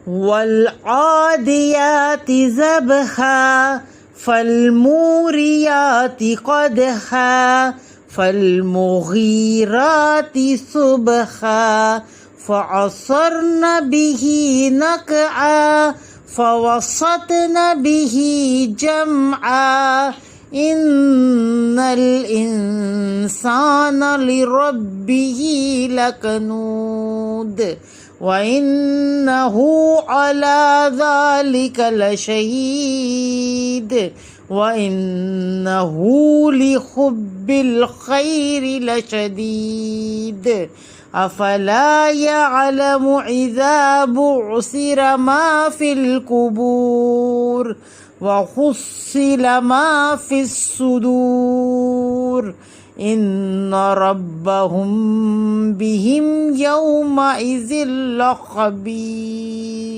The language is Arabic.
والعاديات ذبحا فالموريات قدحا فالمغيرات صبحا فعصرن به نقعا فوسطن به جمعا إن الإنسان لربه لكنود وإنه على ذلك لشهيد وإنه لحب الخير لشديد أفلا يعلم إذا بعثر ما في القبور وحصل ما في الصدور إن ربهم بهم يومئذ لخبير.